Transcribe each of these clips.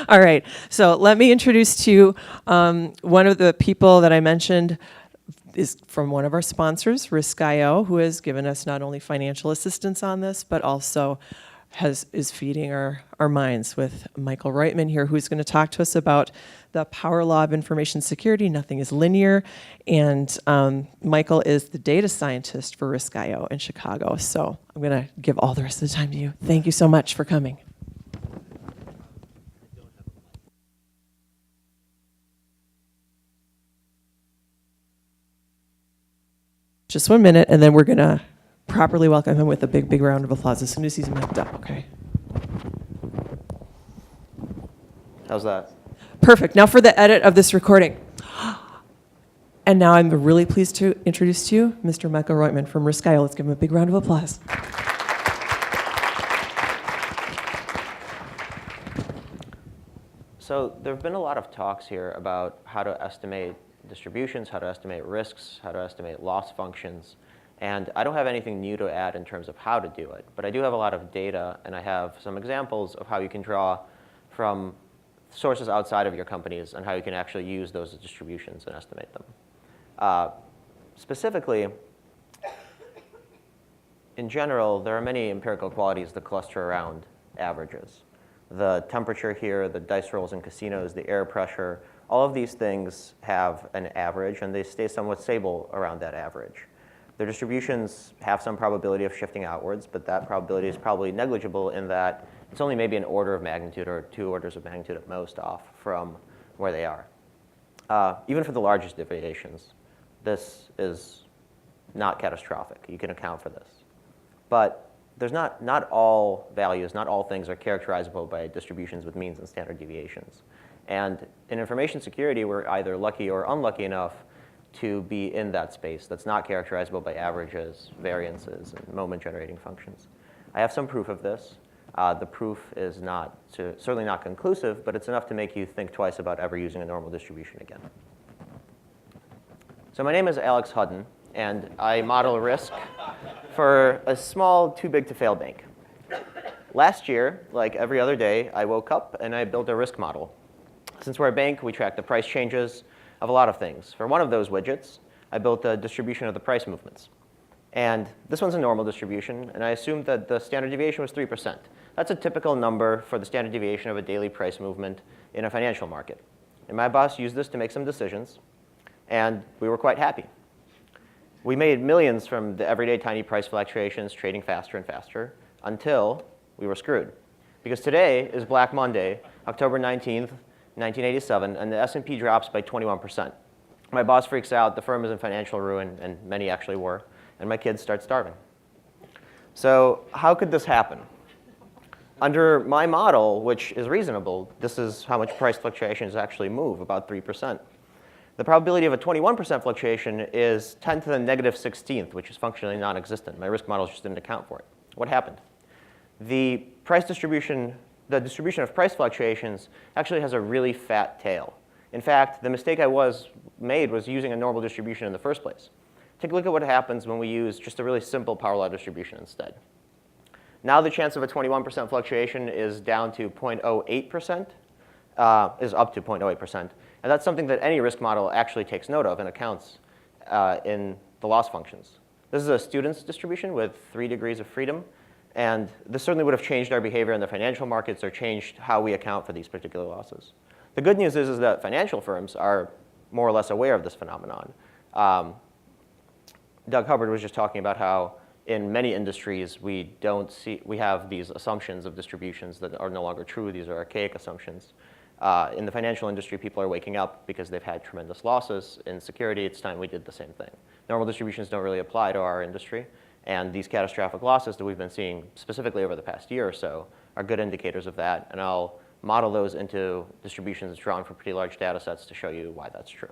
All right, so let me introduce to you one of the people that I mentioned is from one of our sponsors, Risk.io, who has given us not only financial assistance on this, but also is feeding our minds with Michael Roytman here, who's going to talk to us about the power law of information security. Nothing is linear. And Michael is the data scientist for Risk.io in Chicago. So I'm going to give all the rest of the time to you. Thank you so much for coming. Just 1 minute, and then we're going to properly welcome him with a big, big round of applause as soon as he's mic'd up, okay? How's that? Perfect. Now for the edit of this recording. And now I'm really pleased to introduce to you Mr. Michael Roytman from Risk.io. Let's give him a big round of applause. So there have been a lot of talks here about how to estimate distributions, how to estimate risks, how to estimate loss functions. And I don't have anything new to add in terms of how to do it. But I do have a lot of data, and I have some examples of how you can draw from sources outside of your companies and how you can actually use those distributions and estimate them. Specifically, in general, there are many empirical qualities that cluster around averages. The temperature here, the dice rolls in casinos, the air pressure, all of these things have an average, and they stay somewhat stable around that average. Their distributions have some probability of shifting outwards, but that probability is probably negligible in that it's only maybe an order of magnitude or 2 orders of magnitude at most off from where they are. Even for the largest deviations, this is not catastrophic. You can account for this. But there's not all values, not all things are characterizable by distributions with means and standard deviations. And in information security, we're either lucky or unlucky enough to be in that space that's not characterizable by averages, variances, and moment-generating functions. I have some proof of this. The proof is certainly not conclusive, but it's enough to make you think twice about ever using a normal distribution again. So my name is Alex Hudden, and I model risk for a small, too-big-to-fail bank. Last year, like every other day, I woke up and I built a risk model. Since we're a bank, we track the price changes of a lot of things. For one of those widgets, I built a distribution of the price movements. And this one's a normal distribution, and I assumed that the standard deviation was 3%. That's a typical number for the standard deviation of a daily price movement in a financial market. And my boss used this to make some decisions, and we were quite happy. We made millions from the everyday tiny price fluctuations, trading faster and faster, until we were screwed. Because today is Black Monday, October 19th, 1987, and the S&P drops by 21%. My boss freaks out, the firm is in financial ruin, and many actually were, and my kids start starving. So how could this happen? Under my model, which is reasonable, this is how much price fluctuations actually move, about 3%. The probability of a 21% fluctuation is 10 to the negative 16th, which is functionally non-existent. My risk models just didn't account for it. What happened? The distribution of price fluctuations actually has a really fat tail. In fact, the mistake I made was using a normal distribution in the first place. Take a look at what happens when we use just a really simple power law distribution instead. Now the chance of a 21% fluctuation is down to 0.08%, is up to 0.08%. And that's something that any risk model actually takes note of and accounts in the loss functions. This is a student's distribution with 3 degrees of freedom. And this certainly would have changed our behavior in the financial markets or changed how we account for these particular losses. The good news is that financial firms are more or less aware of this phenomenon. Doug Hubbard was just talking about how in many industries we have these assumptions of distributions that are no longer true. These are archaic assumptions. In the financial industry, people are waking up because they've had tremendous losses. In security, it's time we did the same thing. Normal distributions don't really apply to our industry. And these catastrophic losses that we've been seeing specifically over the past year or so are good indicators of that. And I'll model those into distributions drawn from pretty large data sets to show you why that's true.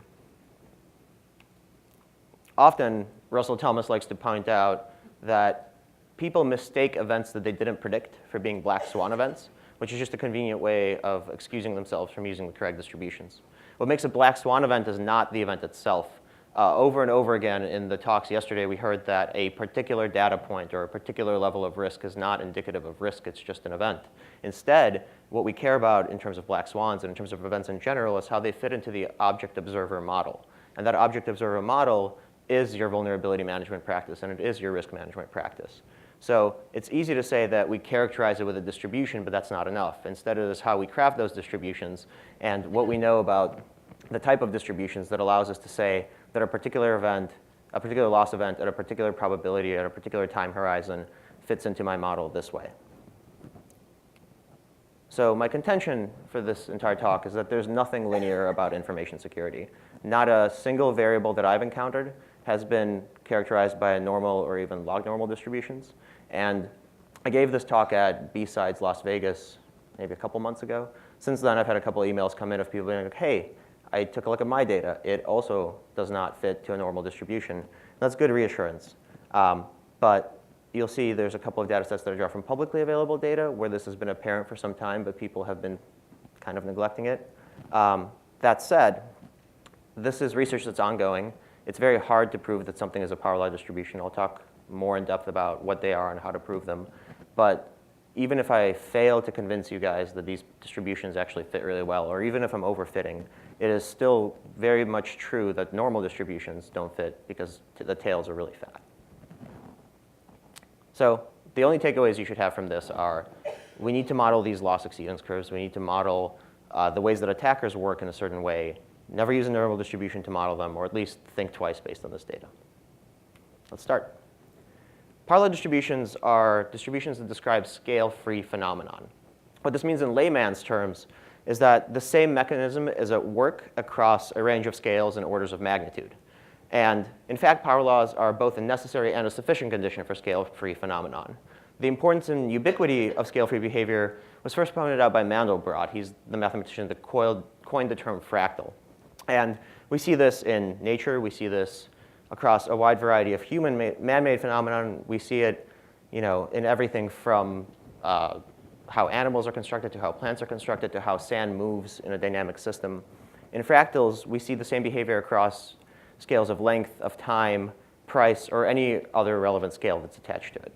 Often, Russell Thomas likes to point out that people mistake events that they didn't predict for being black swan events, which is just a convenient way of excusing themselves from using the correct distributions. What makes a black swan event is not the event itself. over and over again in the talks yesterday, we heard that a particular data point or a particular level of risk is not indicative of risk, it's just an event. Instead, what we care about in terms of black swans and in terms of events in general is how they fit into the object observer model. And that object observer model is your vulnerability management practice, and it is your risk management practice. So it's easy to say that we characterize it with a distribution, but that's not enough. Instead, it is how we craft those distributions and what we know about the type of distributions that allows us to say that a particular event, a particular loss event at a particular probability at a particular time horizon fits into my model this way. So my contention for this entire talk is that there's nothing linear about information security. Not a single variable that I've encountered has been characterized by a normal or even log normal distributions. And I gave this talk at B-Sides Las Vegas maybe a couple months ago. Since then, I've had a couple emails come in of people being like, hey, I took a look at my data. It also does not fit to a normal distribution. That's good reassurance. But you'll see there's a couple of data sets that are drawn from publicly available data where this has been apparent for some time, but people have been kind of neglecting it. That said, this is research that's ongoing. It's very hard to prove that something is a power law distribution. I'll talk more in depth about what they are and how to prove them. But even if I fail to convince you guys that these distributions actually fit really well, or even if I'm overfitting, it is still very much true that normal distributions don't fit because the tails are really fat. So the only takeaways you should have from this are we need to model these loss exceedance curves. We need to model the ways that attackers work in a certain way. Never use a normal distribution to model them, or at least think twice based on this data. Let's start. Power law distributions are distributions that describe scale-free phenomenon. What this means in layman's terms is that the same mechanism is at work across a range of scales and orders of magnitude. And in fact, power laws are both a necessary and a sufficient condition for scale-free phenomenon. The importance and ubiquity of scale-free behavior was first pointed out by Mandelbrot. He's the mathematician that coined the term fractal. And we see this in nature. We see this across a wide variety of human man-made phenomenon. We see it in everything from how animals are constructed to how plants are constructed to how sand moves in a dynamic system. In fractals, we see the same behavior across scales of length, of time, price, or any other relevant scale that's attached to it.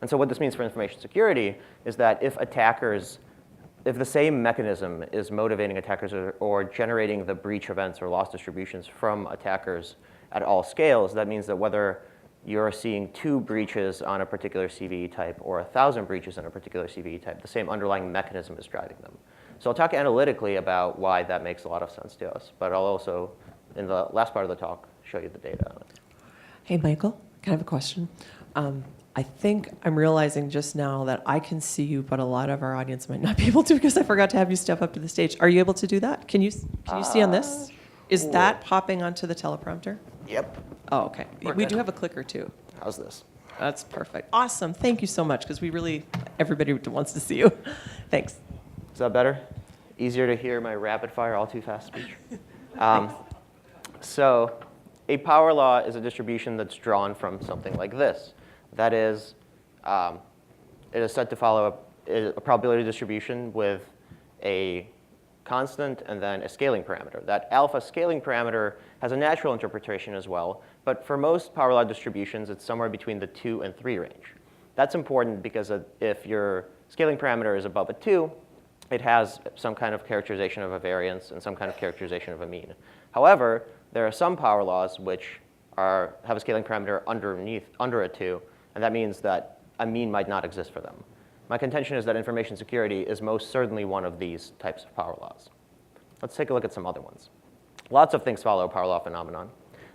And so what this means for information security is that if the same mechanism is motivating attackers or generating the breach events or loss distributions from attackers at all scales, that means that whether you're seeing 2 breaches on a particular CVE type or 1,000 breaches on a particular CVE type, the same underlying mechanism is driving them. So I'll talk analytically about why that makes a lot of sense to us, but I'll also, in the last part of the talk, show you the data on it. Hey, Michael, can I have a question? I think I'm realizing just now that I can see you, but a lot of our audience might not be able to because I forgot to have you step up to the stage. Are you able to do that? Can you see on this? Is that popping onto the teleprompter? Yep. Oh, okay. We do have a clicker, too. How's this? That's perfect. Awesome. Thank you so much, because everybody wants to see you. Thanks. Is that better? Easier to hear my rapid fire, all too fast speech? So a power law is a distribution that's drawn from something like this. That is, it is said to follow a probability distribution with a constant and then a scaling parameter. That alpha scaling parameter has a natural interpretation as well, but for most power law distributions, it's somewhere between the 2 and 3 range. That's important because if your scaling parameter is above a 2, it has some kind of characterization of a variance and some kind of characterization of a mean. However, there are some power laws which have a scaling parameter under a 2, and that means that a mean might not exist for them. My contention is that information security is most certainly one of these types of power laws. Let's take a look at some other ones. Lots of things follow power law phenomenon.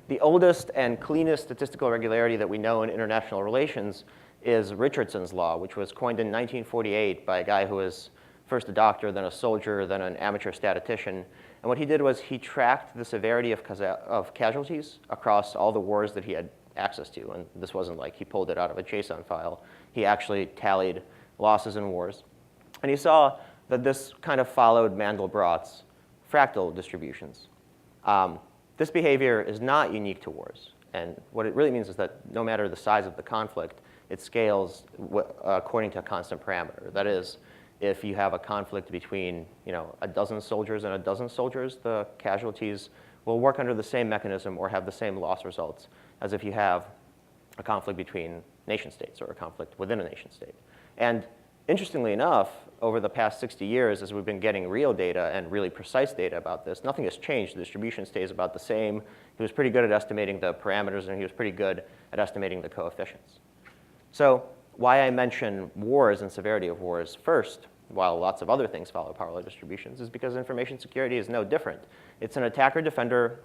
The oldest and cleanest statistical regularity that we know in international relations is Richardson's law, which was coined in 1948 by a guy who was first a doctor, then a soldier, then an amateur statistician. And what he did was he tracked the severity of casualties across all the wars that he had access to. And this wasn't like he pulled it out of a JSON file. He actually tallied losses in wars. And he saw that this kind of followed Mandelbrot's fractal distributions. This behavior is not unique to wars. And what it really means is that no matter the size of the conflict, it scales according to a constant parameter. That is, if you have a conflict between a dozen soldiers and a dozen soldiers, the casualties will work under the same mechanism or have the same loss results as if you have a conflict between nation states or a conflict within a nation state. And interestingly enough, over the past 60 years, as we've been getting real data and really precise data about this, nothing has changed. The distribution stays about the same. He was pretty good at estimating the parameters, and he was pretty good at estimating the coefficients. So why I mention wars and severity of wars first, while lots of other things follow power law distributions, is because information security is no different. It's an attacker-defender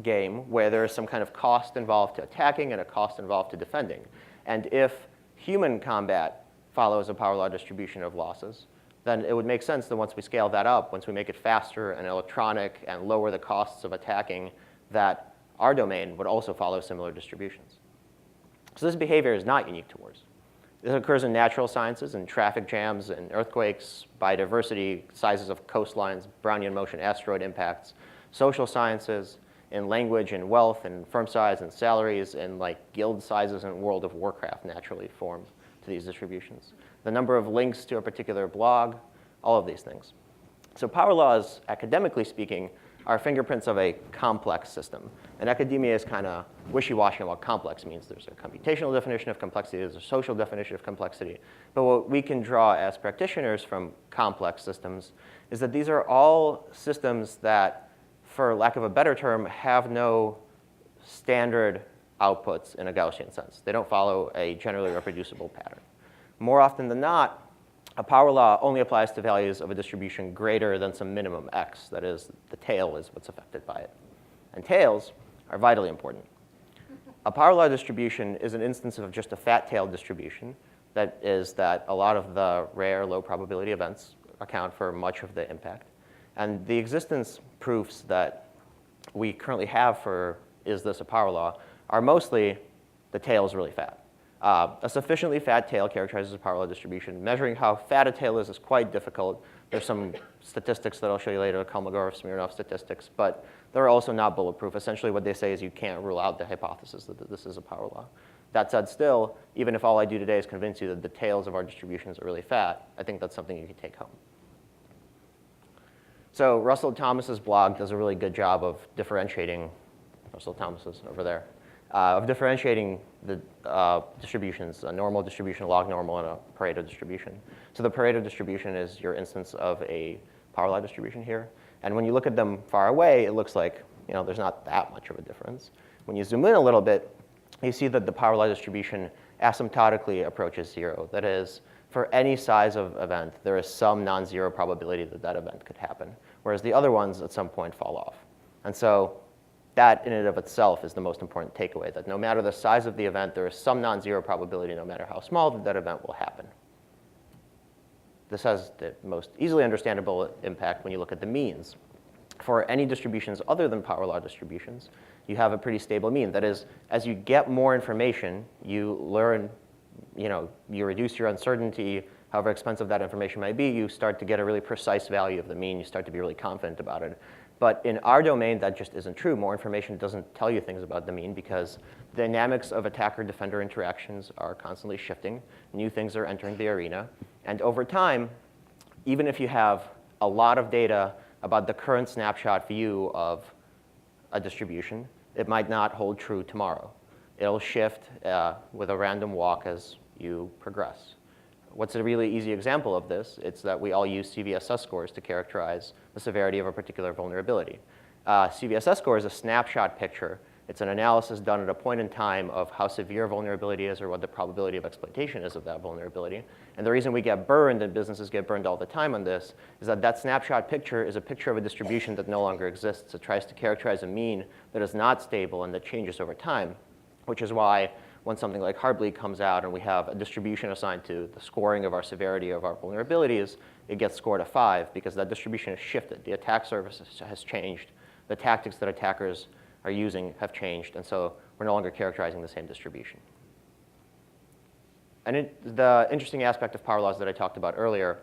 game where there is some kind of cost involved to attacking and a cost involved to defending. And if human combat follows a power law distribution of losses, then it would make sense that once we scale that up, once we make it faster and electronic and lower the costs of attacking, that our domain would also follow similar distributions. So this behavior is not unique to wars. This occurs in natural sciences, in traffic jams, and earthquakes, biodiversity, sizes of coastlines, Brownian motion, asteroid impacts, social sciences, in language and wealth, and firm size and salaries, and like guild sizes in World of Warcraft naturally form to these distributions. The number of links to a particular blog, all of these things. So power laws, academically speaking, are fingerprints of a complex system. And academia is kind of wishy-washy on what complex means. There's a computational definition of complexity. There's a social definition of complexity. But what we can draw as practitioners from complex systems is that these are all systems that, for lack of a better term, have no standard outputs in a Gaussian sense. They don't follow a generally reproducible pattern. More often than not, a power law only applies to values of a distribution greater than some minimum x. That is, the tail is what's affected by it. And tails are vitally important. A power law distribution is an instance of just a fat-tailed distribution. That is that a lot of the rare, low probability events account for much of the impact. And the existence proofs that we currently have for is this a power law are mostly the tail is really fat. A sufficiently fat tail characterizes a power law distribution. Measuring how fat a tail is quite difficult. There's some statistics that I'll show you later, Kolmogorov-Smirnov statistics, but they're also not bulletproof. Essentially what they say is you can't rule out the hypothesis that this is a power law. That said, still, even if all I do today is convince you that the tails of our distributions are really fat, I think that's something you can take home. So Russell Thomas's blog does a really good job of differentiating, Russell Thomas's over there, of differentiating the distributions, a normal distribution, a log normal, and a Pareto distribution. So the Pareto distribution is your instance of a power law distribution here. And when you look at them far away, it looks like there's not that much of a difference. When you zoom in a little bit, you see that the power law distribution asymptotically approaches zero. That is, for any size of event, there is some non-zero probability that that event could happen, whereas the other ones at some point fall off. And so that in and of itself is the most important takeaway, that no matter the size of the event, there is some non-zero probability, no matter how small, that that event will happen. This has the most easily understandable impact when you look at the means. For any distributions other than power law distributions, you have a pretty stable mean. That is, as you get more information, you learn, you reduce your uncertainty, however expensive that information might be, you start to get a really precise value of the mean. You start to be really confident about it. But in our domain, that just isn't true. More information doesn't tell you things about the mean because the dynamics of attacker-defender interactions are constantly shifting. New things are entering the arena. And over time, even if you have a lot of data about the current snapshot view of a distribution, it might not hold true tomorrow. It'll shift with a random walk as you progress. What's a really easy example of this? It's that we all use CVSS scores to characterize the severity of a particular vulnerability. CVSS score is a snapshot picture. It's an analysis done at a point in time of how severe vulnerability is or what the probability of exploitation is of that vulnerability. And the reason we get burned, and businesses get burned all the time on this, is that that snapshot picture is a picture of a distribution that no longer exists. It tries to characterize a mean that is not stable and that changes over time, which is why when something like Heartbleed comes out and we have a distribution assigned to the scoring of our severity of our vulnerabilities, it gets scored a 5 because that distribution has shifted. The attack surface has changed. The tactics that attackers are using have changed, and so we're no longer characterizing the same distribution. And the interesting aspect of power laws that I talked about earlier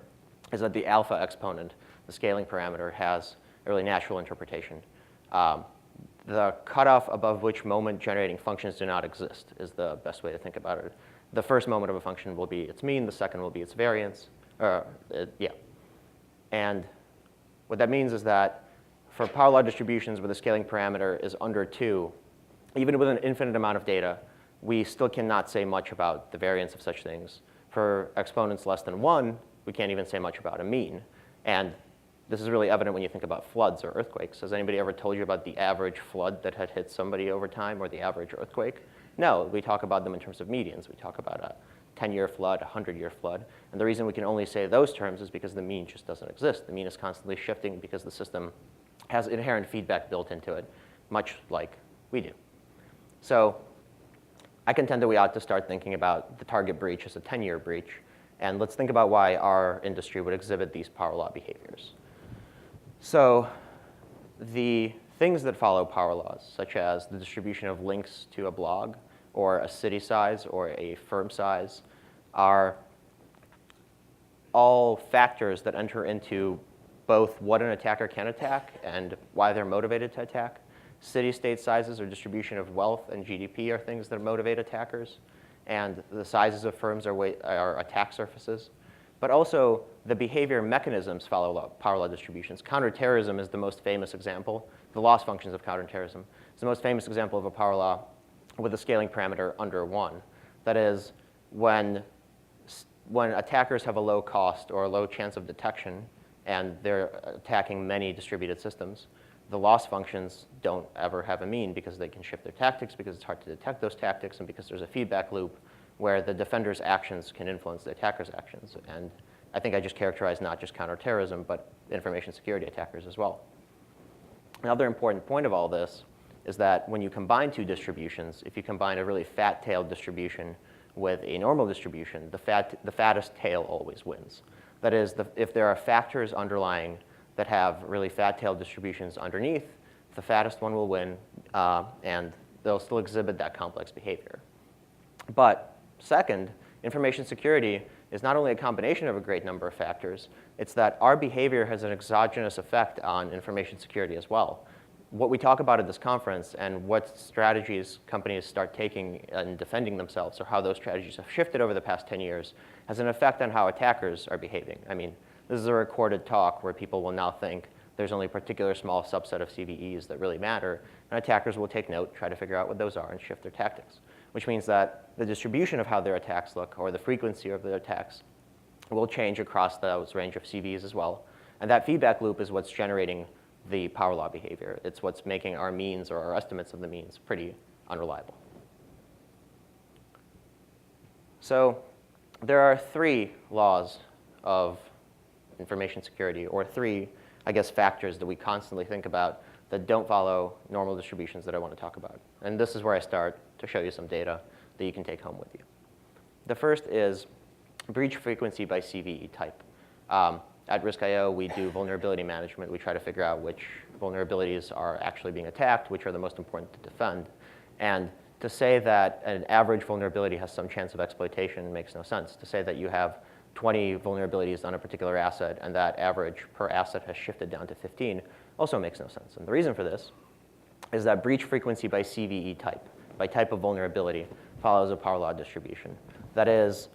is that the alpha exponent, the scaling parameter, has a really natural interpretation. The cutoff above which moment generating functions do not exist is the best way to think about it. The first moment of a function will be its mean. The second will be its variance. And what that means is that for power law distributions where the scaling parameter is under 2, even with an infinite amount of data, we still cannot say much about the variance of such things. For exponents less than 1, we can't even say much about a mean. And this is really evident when you think about floods or earthquakes. Has anybody ever told you about the average flood that had hit somebody over time or the average earthquake? No, we talk about them in terms of medians. We talk about a 10-year flood, a 100-year flood. And the reason we can only say those terms is because the mean just doesn't exist. The mean is constantly shifting because the system has inherent feedback built into it, much like we do. So I contend that we ought to start thinking about the target breach as a 10-year breach. And let's think about why our industry would exhibit these power law behaviors. So the things that follow power laws, such as the distribution of links to a blog, or a city size, or a firm size, are all factors that enter into both what an attacker can attack and why they're motivated to attack. City-state sizes or distribution of wealth and GDP are things that motivate attackers. And the sizes of firms are attack surfaces. But also, the behavior mechanisms follow power law distributions. Counterterrorism is the most famous example. The loss functions of counterterrorism is the most famous example of a power law with a scaling parameter under 1. That is, when attackers have a low cost or a low chance of detection, and they're attacking many distributed systems, the loss functions don't ever have a mean because they can shift their tactics, because it's hard to detect those tactics, and because there's a feedback loop where the defender's actions can influence the attacker's actions. And I think I just characterized not just counterterrorism, but information security attackers as well. Another important point of all this is that when you combine two distributions, if you combine a really fat-tailed distribution with a normal distribution, the fattest tail always wins. That is, if there are factors underlying that have really fat-tailed distributions underneath, the fattest one will win, and they'll still exhibit that complex behavior. But second, information security is not only a combination of a great number of factors, it's that our behavior has an exogenous effect on information security as well. What we talk about at this conference and what strategies companies start taking in defending themselves, or how those strategies have shifted over the past 10 years, has an effect on how attackers are behaving. I mean, this is a recorded talk where people will now think there's only a particular small subset of CVEs that really matter, and attackers will take note, try to figure out what those are, and shift their tactics, which means that the distribution of how their attacks look, or the frequency of their attacks, will change across those range of CVEs as well. And that feedback loop is what's generating the power law behavior. It's what's making our means or our estimates of the means pretty unreliable. So there are 3 laws of information security, or 3, I guess, factors that we constantly think about that don't follow normal distributions that I want to talk about. And this is where I start to show you some data that you can take home with you. The first is breach frequency by CVE type. At Risk.io, we do vulnerability management. We try to figure out which vulnerabilities are actually being attacked, which are the most important to defend. And to say that an average vulnerability has some chance of exploitation makes no sense. To say that you have 20 vulnerabilities on a particular asset and that average per asset has shifted down to 15 also makes no sense. And the reason for this is that breach frequency by CVE type, by type of vulnerability, follows a power law distribution. That is,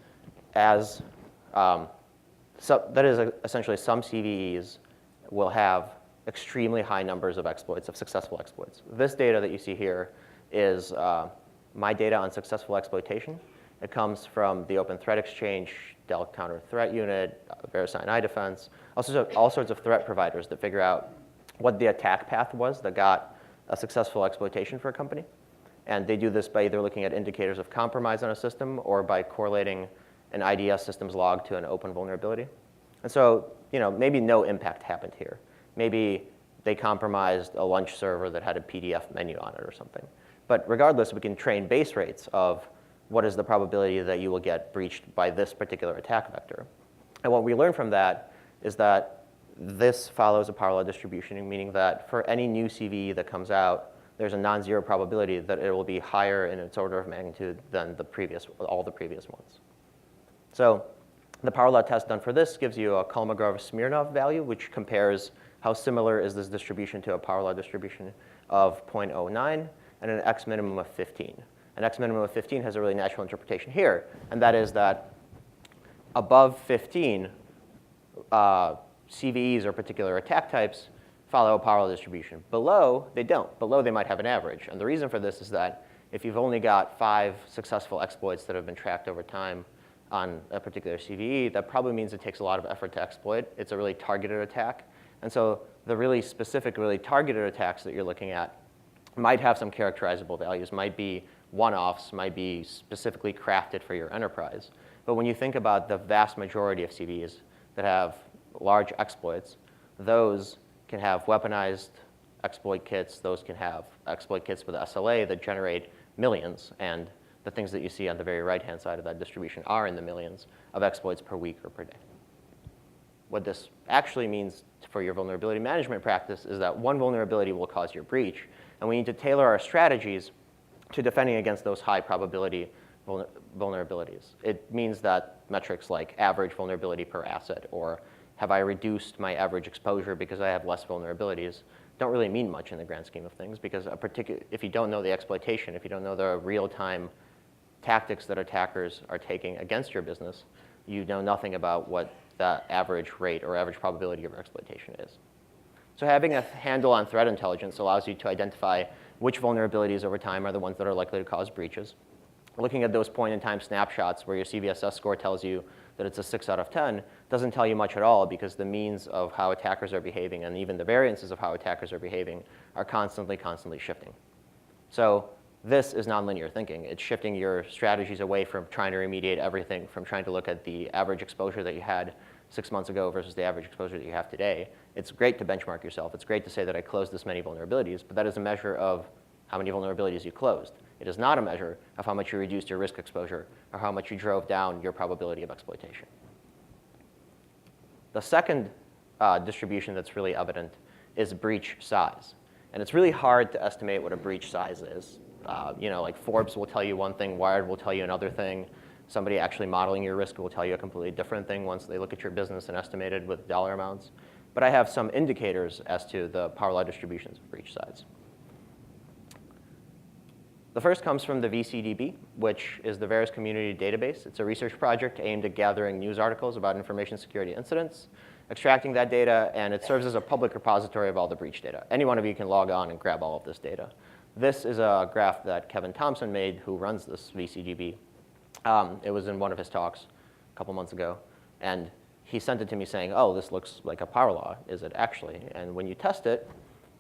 essentially some CVEs will have extremely high numbers of exploits, of successful exploits. This data that you see here is my data on successful exploitation. It comes from the Open Threat Exchange, Dell Counter Threat Unit, VeriSign iDefense, all sorts of threat providers that figure out what the attack path was that got a successful exploitation for a company. And they do this by either looking at indicators of compromise on a system or by correlating an IDS systems log to an open vulnerability. And so, maybe no impact happened here. Maybe they compromised a lunch server that had a PDF menu on it or something. But regardless, we can train base rates of what is the probability that you will get breached by this particular attack vector. And what we learn from that is that this follows a power law distribution, meaning that for any new CVE that comes out, there's a non-zero probability that it will be higher in its order of magnitude than all the previous ones. So the power law test done for this gives you a Kolmogorov-Smirnov value, which compares how similar is this distribution to a power law distribution of 0.09 and an X minimum of 15. An X minimum of 15 has a really natural interpretation here, and that is that above 15, CVEs or particular attack types follow a power law distribution. Below, they don't. Below, they might have an average. And the reason for this is that if you've only got 5 successful exploits that have been tracked over time on a particular CVE, that probably means it takes a lot of effort to exploit. It's a really targeted attack. And so the really specific, really targeted attacks that you're looking at might have some characterizable values, might be one-offs, might be specifically crafted for your enterprise. But when you think about the vast majority of CVEs that have large exploits, those can have weaponized exploit kits. Those can have exploit kits with SLA that generate millions. And the things that you see on the very right-hand side of that distribution are in the millions of exploits per week or per day. What this actually means for your vulnerability management practice is that one vulnerability will cause your breach. And we need to tailor our strategies to defending against those high probability vulnerabilities. It means that metrics like average vulnerability per asset or have I reduced my average exposure because I have less vulnerabilities don't really mean much in the grand scheme of things, because if you don't know the exploitation, if you don't know the real-time tactics that attackers are taking against your business, you know nothing about what the average rate or average probability of exploitation is. So having a handle on threat intelligence allows you to identify which vulnerabilities over time are the ones that are likely to cause breaches. Looking at those point-in-time snapshots where your CVSS score tells you that it's a 6 out of 10 doesn't tell you much at all, because the means of how attackers are behaving and even the variances of how attackers are behaving are constantly shifting. So this is nonlinear thinking. It's shifting your strategies away from trying to remediate everything, from trying to look at the average exposure that you had 6 months ago versus the average exposure that you have today. It's great to benchmark yourself. It's great to say that I closed this many vulnerabilities, but that is a measure of how many vulnerabilities you closed. It is not a measure of how much you reduced your risk exposure or how much you drove down your probability of exploitation. The second distribution that's really evident is breach size. And it's really hard to estimate what a breach size is. Like Forbes will tell you one thing, Wired will tell you another thing. Somebody actually modeling your risk will tell you a completely different thing once they look at your business and estimate it with dollar amounts. But I have some indicators as to the power law distributions of breach size. The first comes from the VCDB, which is the Varus Community Database. It's a research project aimed at gathering news articles about information security incidents, extracting that data, and it serves as a public repository of all the breach data. Any one of you can log on and grab all of this data. This is a graph that Kevin Thompson made, who runs this VCDB. It was in one of his talks a couple months ago, and he sent it to me saying, oh, this looks like a power law. Is it actually? And when you test it,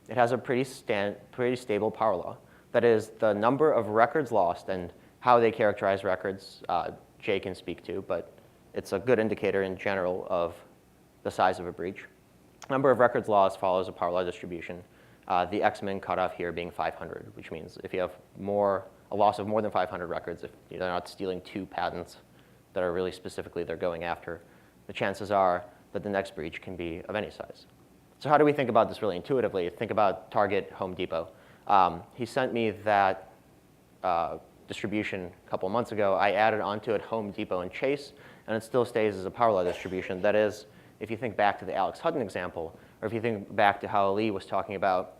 it has a pretty stable power law. That is, the number of records lost and how they characterize records, Jay can speak to, but it's a good indicator in general of the size of a breach. Number of records lost follows a power law distribution. The X-min cutoff here being 500, which means if you have a loss of more than 500 records, if they're not stealing 2 patents that are really specifically they're going after, the chances are that the next breach can be of any size. So how do we think about this really intuitively? Think about Target, Home Depot. He sent me that distribution a couple months ago. I added onto it Home Depot and Chase, and it still stays as a power law distribution. That is, if you think back to the Alex Hutton example, or if you think back to how Lee was talking about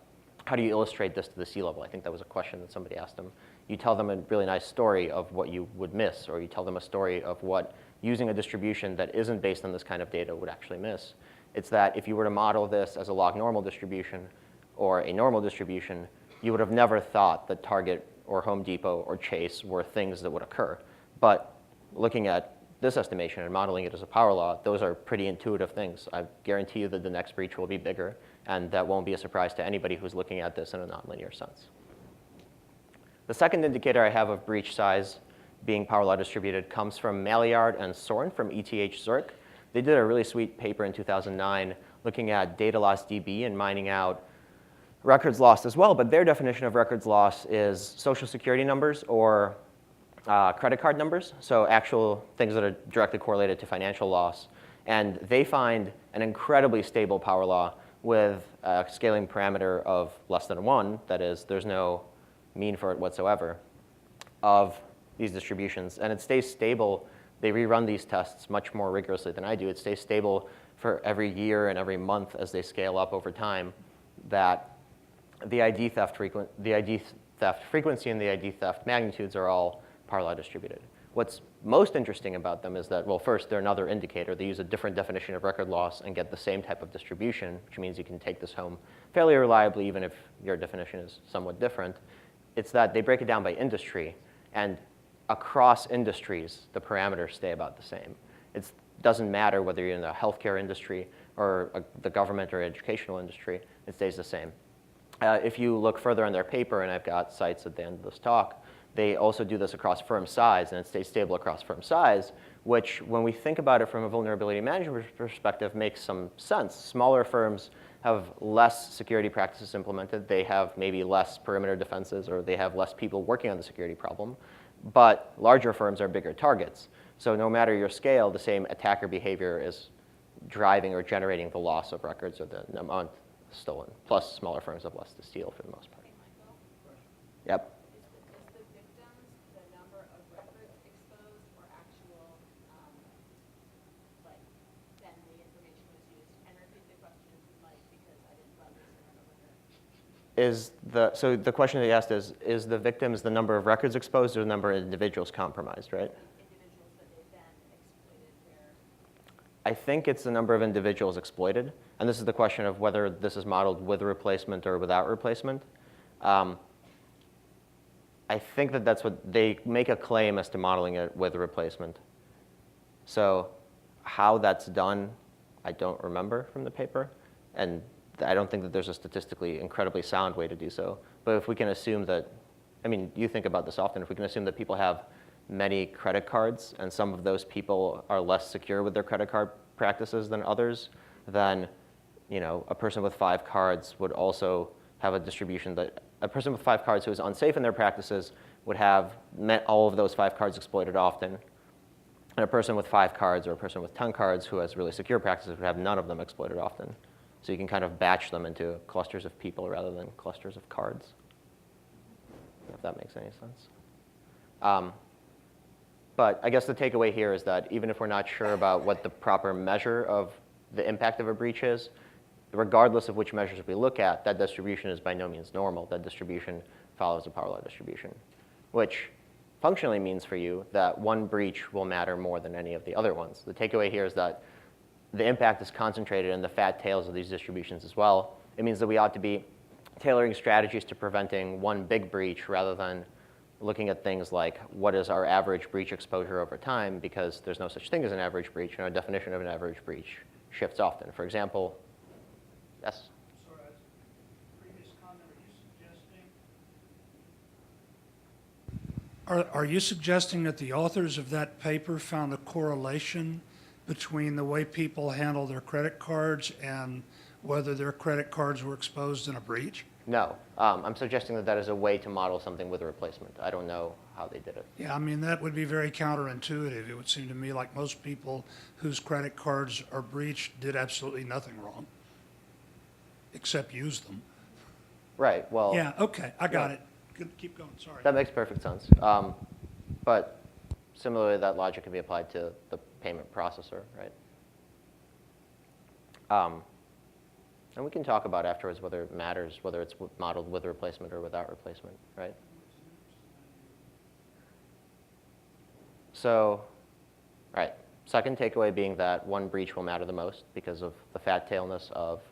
how do you illustrate this to the C-level? I think that was a question that somebody asked him. You tell them a really nice story of what you would miss, or you tell them a story of what using a distribution that isn't based on this kind of data would actually miss. It's that if you were to model this as a log normal distribution or a normal distribution, you would have never thought that Target or Home Depot or Chase were things that would occur. But looking at this estimation and modeling it as a power law, those are pretty intuitive things. I guarantee you that the next breach will be bigger, and that won't be a surprise to anybody who's looking at this in a nonlinear sense. The second indicator I have of breach size being power law distributed comes from Maillard and Soren from ETH Zurich. They did a really sweet paper in 2009 looking at data loss DB and mining out records lost as well, but their definition of records lost is social security numbers or credit card numbers, so actual things that are directly correlated to financial loss. And they find an incredibly stable power law with a scaling parameter of less than 1, that is, there's no mean for it whatsoever, of these distributions. And it stays stable. They rerun these tests much more rigorously than I do. It stays stable for every year and every month as they scale up over time, that the ID theft frequency and the ID theft magnitudes are all power law distributed. What's most interesting about them is that, well, first, they're another indicator. They use a different definition of record loss and get the same type of distribution, which means you can take this home fairly reliably, even if your definition is somewhat different. It's that they break it down by industry, and across industries, the parameters stay about the same. It doesn't matter whether you're in the healthcare industry or the government or educational industry, it stays the same. If you look further on their paper, and I've got cites at the end of this talk, they also do this across firm size, and it stays stable across firm size, which, when we think about it from a vulnerability management perspective, makes some sense. Smaller firms have less security practices implemented. They have maybe less perimeter defenses, or they have less people working on the security problem. But larger firms are bigger targets. So no matter your scale, the same attacker behavior is driving or generating the loss of records or the amount stolen. Plus, smaller firms have less to steal for the most part. Yep. So the question that you asked is the victims the number of records exposed or the number of individuals compromised, right? Individuals that they then exploited their... I think it's the number of individuals exploited. And this is the question of whether this is modeled with replacement or without replacement. I think that that's what they make a claim as to modeling it with replacement. So how that's done, I don't remember from the paper. And I don't think that there's a statistically incredibly sound way to do so. But if we can assume that, I mean, you think about this often, if we can assume that people have many credit cards and some of those people are less secure with their credit card practices than others, then a person with 5 cards would also have a distribution that a person with 5 cards who is unsafe in their practices would have met all of those 5 cards exploited often. And a person with 5 cards or a person with 10 cards who has really secure practices would have none of them exploited often. So you can kind of batch them into clusters of people rather than clusters of cards, if that makes any sense. But I guess the takeaway here is that even if we're not sure about what the proper measure of the impact of a breach is, regardless of which measures we look at, that distribution is by no means normal. That distribution follows a power law distribution, which functionally means for you that one breach will matter more than any of the other ones. The takeaway here is that the impact is concentrated in the fat tails of these distributions as well. It means that we ought to be tailoring strategies to preventing one big breach rather than looking at things like what is our average breach exposure over time, because there's no such thing as an average breach, and our definition of an average breach shifts often. For example, yes? Sorry, as a previous comment, are you suggesting that the authors of that paper found a correlation between the way people handle their credit cards and whether their credit cards were exposed in a breach? No. I'm suggesting that that is a way to model something with a replacement. I don't know how they did it. Yeah, I mean, that would be very counterintuitive. It would seem to me like most people whose credit cards are breached did absolutely nothing wrong, except use them. Right. Well. Yeah, okay, I got it. Good, keep going, sorry. That makes perfect sense. But similarly, that logic can be applied to the payment processor, right? And we can talk about afterwards whether it matters, whether it's modeled with replacement or without replacement, right? So, all right, second takeaway being that one breach will matter the most because of the fat tailness of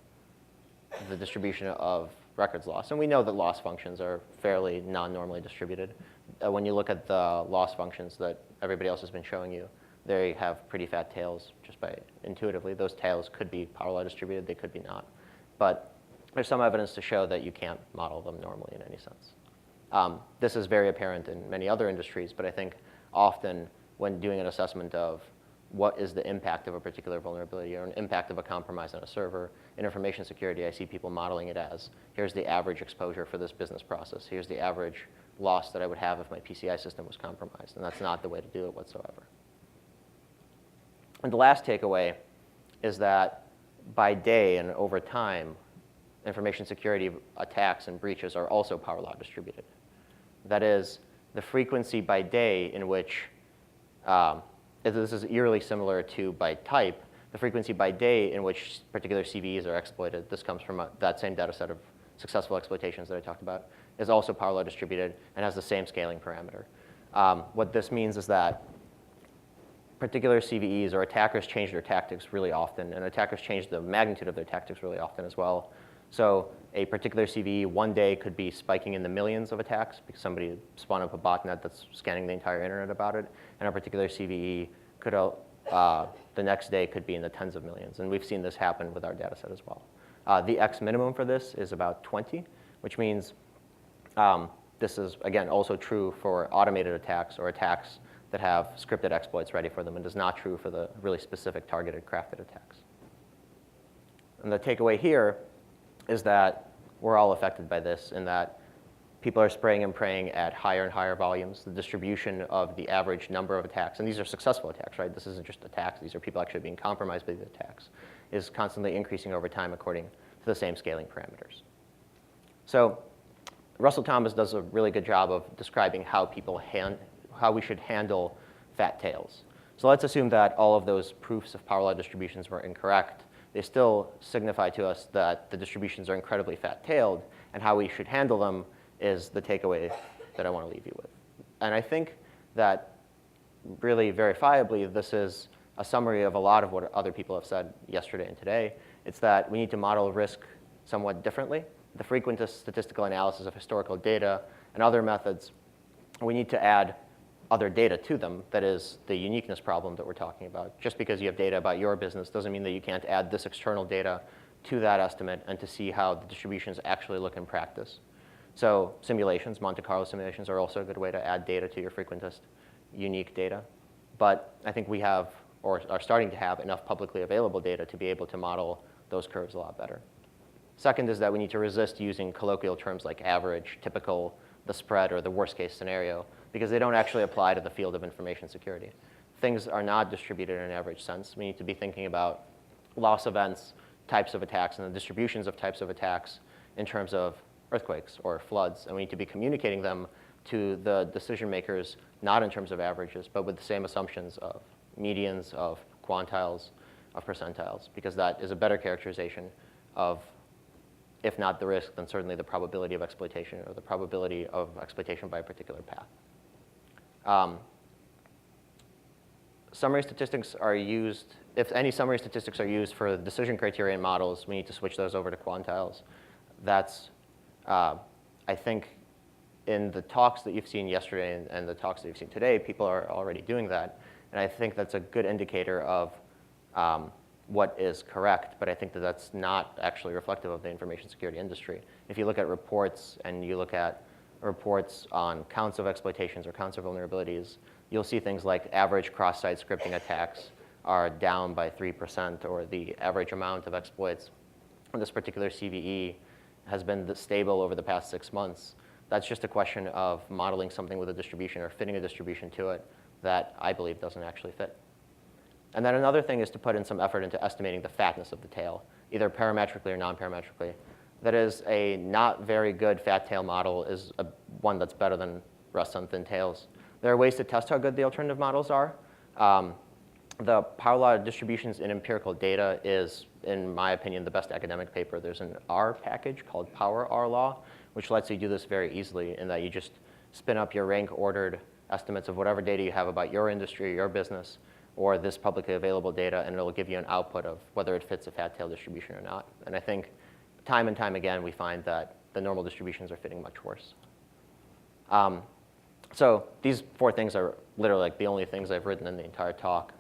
the distribution of records loss. And we know that loss functions are fairly non-normally distributed. When you look at the loss functions that everybody else has been showing you, they have pretty fat tails just by intuitively. Those tails could be power law distributed, they could be not. But there's some evidence to show that you can't model them normally in any sense. This is very apparent in many other industries, but I think often when doing an assessment of what is the impact of a particular vulnerability or an impact of a compromise on a server, in information security, I see people modeling it as, here's the average exposure for this business process. Here's the average loss that I would have if my PCI system was compromised. And that's not the way to do it whatsoever. And the last takeaway is that by day and over time, information security attacks and breaches are also power law distributed. That is, the frequency by day in which, this is eerily similar to by type, the frequency by day in which particular CVEs are exploited, this comes from that same data set of successful exploitations that I talked about, is also power law distributed and has the same scaling parameter. What this means is that particular CVEs or attackers change their tactics really often, and attackers change the magnitude of their tactics really often as well. So a particular CVE one day could be spiking in the millions of attacks because somebody spun up a botnet that's scanning the entire internet about it, and a particular CVE could, the next day could be in the tens of millions, and we've seen this happen with our data set as well. The X minimum for this is about 20, which means this is, again, also true for automated attacks or attacks that have scripted exploits ready for them, and is not true for the really specific targeted crafted attacks. And the takeaway here is that we're all affected by this, in that people are spraying and praying at higher and higher volumes. The distribution of the average number of attacks, and these are successful attacks, right? This isn't just attacks. These are people actually being compromised by the attacks, is constantly increasing over time according to the same scaling parameters. So Russell Thomas does a really good job of describing how we should handle fat tails. So let's assume that all of those proofs of power law distributions were incorrect. They still signify to us that the distributions are incredibly fat-tailed, and how we should handle them is the takeaway that I want to leave you with. And I think that really verifiably, this is a summary of a lot of what other people have said yesterday and today. It's that we need to model risk somewhat differently. The frequentist statistical analysis of historical data and other methods, we need to add other data to them. That is the uniqueness problem that we're talking about. Just because you have data about your business doesn't mean that you can't add this external data to that estimate and to see how the distributions actually look in practice. So simulations, Monte Carlo simulations, are also a good way to add data to your frequentist unique data. But I think we have, or are starting to have, enough publicly available data to be able to model those curves a lot better. Second is that we need to resist using colloquial terms like average, typical, the spread, or the worst case scenario, because they don't actually apply to the field of information security. Things are not distributed in an average sense. We need to be thinking about loss events, types of attacks, and the distributions of types of attacks in terms of earthquakes or floods, and we need to be communicating them to the decision makers, not in terms of averages, but with the same assumptions of medians, of quantiles, of percentiles, because that is a better characterization of, if not the risk, then certainly the probability of exploitation, or the probability of exploitation by a particular path. Summary statistics are used, if any summary statistics are used for the decision criterion models, we need to switch those over to quantiles. That's, I think, in the talks that you've seen yesterday and the talks that you've seen today, people are already doing that. And I think that's a good indicator of what is correct, but I think that that's not actually reflective of the information security industry. If you look at reports and you look at reports on counts of exploitations or counts of vulnerabilities, you'll see things like average cross-site scripting attacks are down by 3%, or the average amount of exploits on this particular CVE has been stable over the past 6 months. That's just a question of modeling something with a distribution or fitting a distribution to it that I believe doesn't actually fit. And then another thing is to put in some effort into estimating the fatness of the tail, either parametrically or non-parametrically. That is, a not very good fat tail model is one that's better than rust on thin tails. There are ways to test how good the alternative models are. The power law distributions in empirical data is, in my opinion, the best academic paper. There's an R package called Power R Law, which lets you do this very easily, in that you just spin up your rank ordered estimates of whatever data you have about your industry or your business, or this publicly available data, and it'll give you an output of whether it fits a fat tail distribution or not. And I think time and time again, we find that the normal distributions are fitting much worse. So these 4 things are literally like the only things I've written in the entire talk.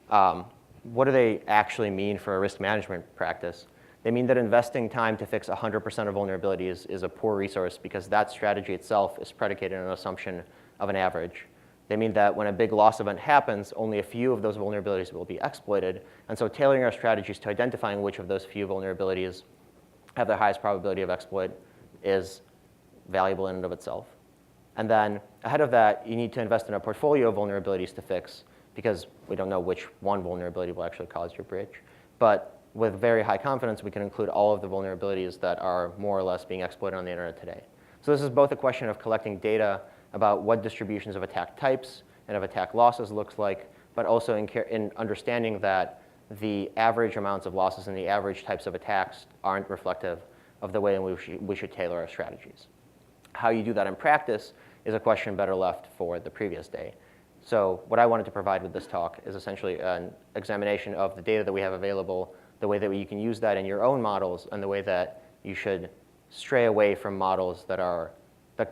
What do they actually mean for a risk management practice? They mean that investing time to fix 100% of vulnerabilities is a poor resource, because that strategy itself is predicated on an assumption of an average. They mean that when a big loss event happens, only a few of those vulnerabilities will be exploited. And so tailoring our strategies to identifying which of those few vulnerabilities have the highest probability of exploit is valuable in and of itself. And then ahead of that, you need to invest in a portfolio of vulnerabilities to fix, because we don't know which one vulnerability will actually cause your breach. But with very high confidence, we can include all of the vulnerabilities that are more or less being exploited on the internet today. So this is both a question of collecting data about what distributions of attack types and of attack losses looks like, but also in understanding that the average amounts of losses and the average types of attacks aren't reflective of the way in which we should tailor our strategies. How you do that in practice is a question better left for the previous day. So what I wanted to provide with this talk is essentially an examination of the data that we have available, the way that you can use that in your own models, and the way that you should stray away from models that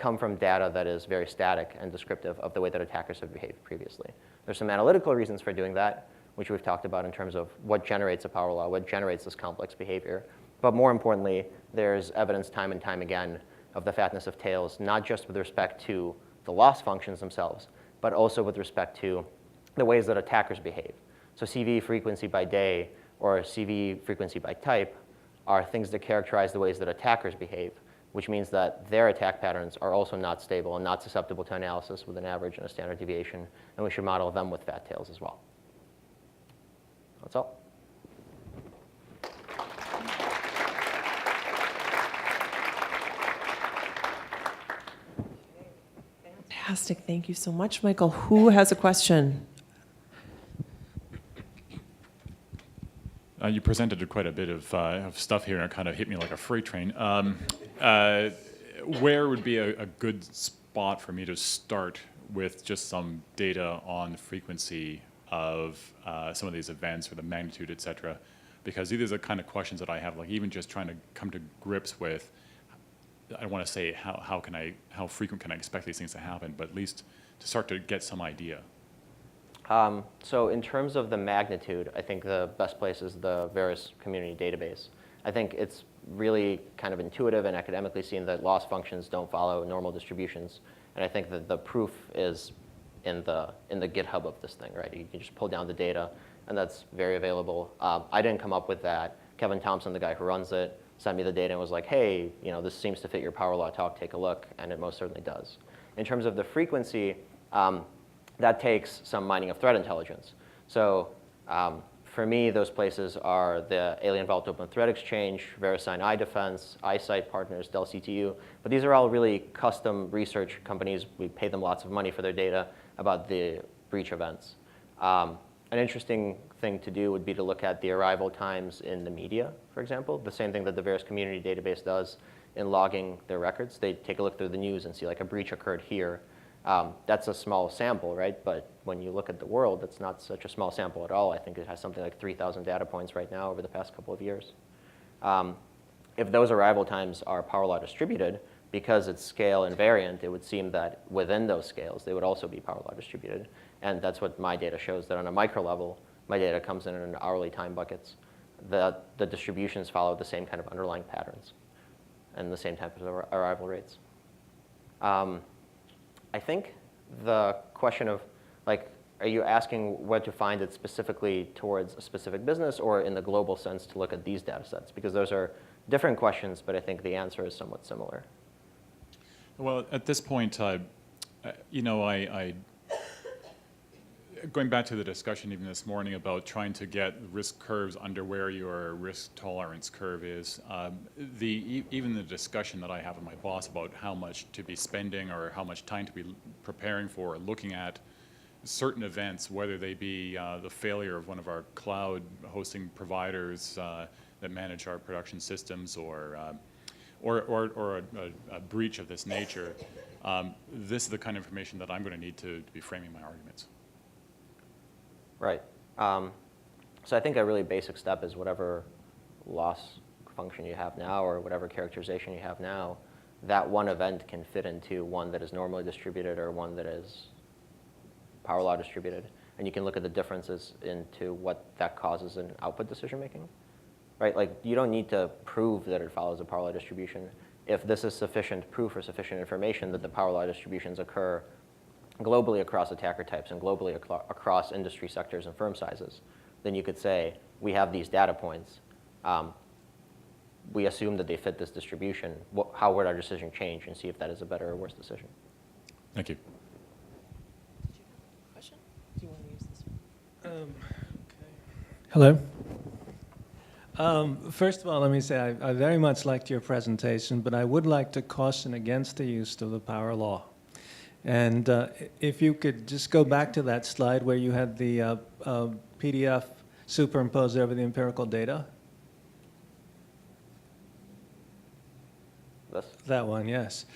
come from data that is very static and descriptive of the way that attackers have behaved previously. There's some analytical reasons for doing that, which we've talked about in terms of what generates a power law, what generates this complex behavior. But more importantly, there's evidence time and time again of the fatness of tails, not just with respect to the loss functions themselves, but also with respect to the ways that attackers behave. So CV frequency by day or CV frequency by type are things that characterize the ways that attackers behave, which means that their attack patterns are also not stable and not susceptible to analysis with an average and a standard deviation, and we should model them with fat tails as well. That's all. Fantastic. Thank you so much, Michael. Who has a question? You presented quite a bit of stuff here, and it kind of hit me like a freight train. Where would be a good spot for me to start with just some data on the frequency of some of these events or the magnitude, et cetera? Because these are the kind of questions that I have, like even just trying to come to grips with, I don't want to say how frequent can I expect these things to happen, but at least to start to get some idea. So in terms of the magnitude, I think the best place is the Verus community database. I think it's really kind of intuitive and academically seen that loss functions don't follow normal distributions. And I think that the proof is in the GitHub of this thing, right? You can just pull down the data, and that's very available. I didn't come up with that. Kevin Thompson, the guy who runs it, sent me the data and was like, hey, this seems to fit your power law talk, take a look, and it most certainly does. In terms of the frequency, that takes some mining of threat intelligence. So for me, those places are the Alien Vault Open Threat Exchange, VeriSign iDefense, iSight Partners, Dell CTU. But these are all really custom research companies. We pay them lots of money for their data about the breach events. An interesting thing to do would be to look at the arrival times in the media, for example, the same thing that the Verus community database does in logging their records. They take a look through the news and see like a breach occurred here. That's a small sample, right? But when you look at the world, it's not such a small sample at all. I think it has something like 3,000 data points right now over the past couple of years. If those arrival times are power law distributed, because it's scale invariant, it would seem that within those scales, they would also be power law distributed. And that's what my data shows, that on a micro level, my data comes in hourly time buckets. The distributions follow the same kind of underlying patterns and the same type of arrival rates. I think the question of, like, are you asking where to find it specifically towards a specific business or in the global sense to look at these data sets? Because those are different questions, but I think the answer is somewhat similar. Well, at this point, going back to the discussion even this morning about trying to get risk curves under where your risk tolerance curve is, even the discussion that I have with my boss about how much to be spending or how much time to be preparing for, looking at certain events, whether they be the failure of one of our cloud hosting providers that manage our production systems or a breach of this nature, this is the kind of information that I'm going to need to be framing my arguments. Right. So I think a really basic step is whatever loss function you have now or whatever characterization you have now, that one event can fit into one that is normally distributed or one that is power law distributed. And you can look at the differences into what that causes in output decision making. Right? Like, you don't need to prove that it follows a power law distribution. If this is sufficient proof or sufficient information that the power law distributions occur globally across attacker types and globally across industry sectors and firm sizes, then you could say, we have these data points. We assume that they fit this distribution. How would our decision change, and see if that is a better or worse decision. Thank you. Question? Do you want to use this one? Hello. First of all, let me say I very much liked your presentation, but I would like to caution against the use of the power law. And if you could just go back to that slide where you had the PDF superimposed over the empirical data. This? That one, yes.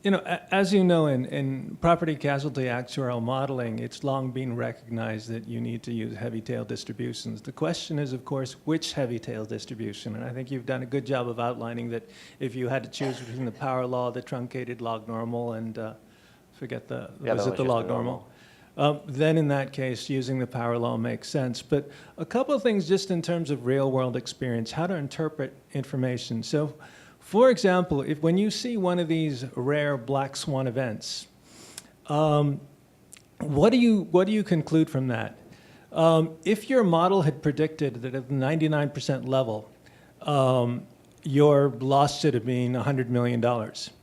as you know, in property casualty actuarial modeling, it's long been recognized that you need to use heavy tail distributions. The question is, of course, which heavy tail distribution? And I think you've done a good job of outlining that if you had to choose between the power law, the truncated log normal, and forget the, was it the log normal? Then in that case, using the power law makes sense. But a couple of things just in terms of real world experience, how to interpret information. So, for example, when you see one of these rare black swan events, what do you conclude from that? If your model had predicted that at the 99% level, your loss should have been $100 million,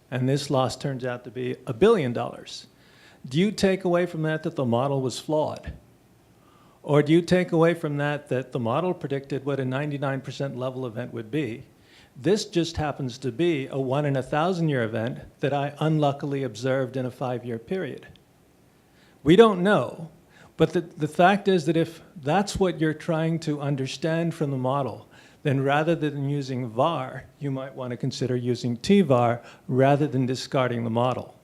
and this loss turns out to be $1 billion, do you take away from that that the model was flawed? Or do you take away from that that the model predicted what a 99% level event would be? This just happens to be a 1 in 1,000-year event that I unluckily observed in a 5-year period. We don't know, but the fact is that if that's what you're trying to understand from the model, then rather than using VAR, you might want to consider using TVAR rather than discarding the model.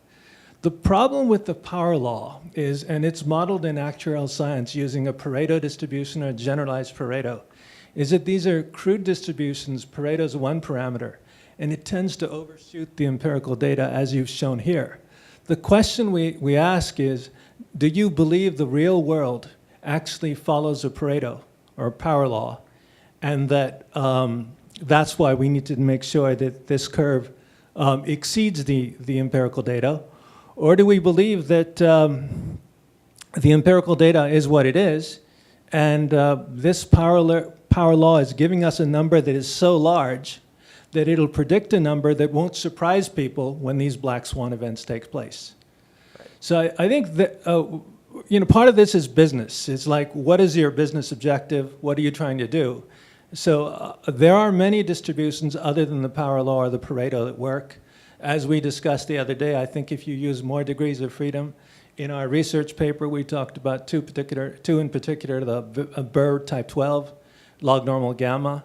The problem with the power law is, and it's modeled in actuarial science using a Pareto distribution or a generalized Pareto, is that these are crude distributions. Pareto is one parameter, and it tends to overshoot the empirical data as you've shown here. The question we ask is, do you believe the real world actually follows a Pareto or a power law, and that that's why we need to make sure that this curve exceeds the empirical data? Or do we believe that the empirical data is what it is, and this power law is giving us a number that is so large that it'll predict a number that won't surprise people when these black swan events take place? Right. So I think that part of this is business. It's like, what is your business objective? What are you trying to do? So there are many distributions other than the power law or the Pareto that work. As we discussed the other day, I think if you use more degrees of freedom, in our research paper we talked about two in particular, the Burr type 12, log normal gamma,